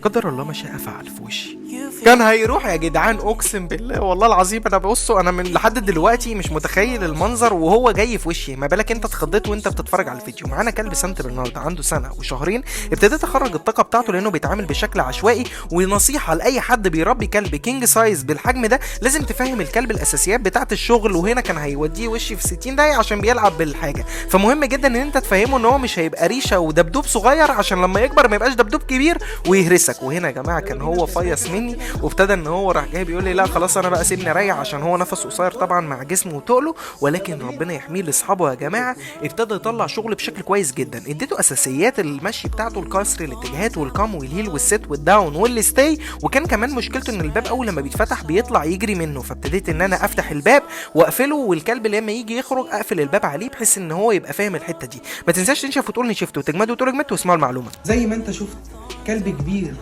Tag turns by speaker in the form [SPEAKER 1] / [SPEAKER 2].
[SPEAKER 1] قدر الله ما شاء فعل في وشي. كان هيروح يا جدعان، اقسم بالله والله العظيم. انا بصوا انا من لحد دلوقتي مش متخيل المنظر وهو جاي في وشي، ما بالك انت اتخضيت وانت بتتفرج على الفيديو. معانا كلب سانت برنارد عنده سنه وشهرين، ابتديت اخرج الطاقه بتاعته لانه بيتعامل بشكل عشوائي. ونصيحه لاي حد بيربي كلب كينج سايز بالحجم ده، لازم تفهم الكلب الاساسيات بتاعه الشغل. وهنا كان هيوديه وشي في 60 دقيقه عشان بيلعب بالحاجه. فمهم جدا ان انت تفهمه ان هو مش هيبقى ريشه ودبدوب صغير عشان لما يكبر ما يبقاش دبدوب كبير ويهرسك. وهنا يا جماعه كان هو فيص مني، وابتدى ان هو راح جاي بيقول لي لا خلاص انا بقى سيبني اريح، عشان هو نفسه قصير طبعا مع جسمه وتقله. ولكن ربنا يحميه لاصحابه يا جماعه، ابتدى يطلع شغل بشكل كويس جدا. اديته اساسيات المشي بتاعته، الكسر، الاتجاهات، والكام والهيل والست والداون والستي. وكان كمان مشكلته ان الباب اول لما بيتفتح بيطلع يجري منه، فابتديت ان انا افتح الباب واقفله، والكلب لما يجي يخرج اقفل الباب عليه بحيث ان هو يبقى فاهم الحته دي. ما تنساش تنشف وتقول نشفت وتجمد وتقول جمدت، واسمعوا المعلومه.
[SPEAKER 2] زي ما انت شفت كلب كبير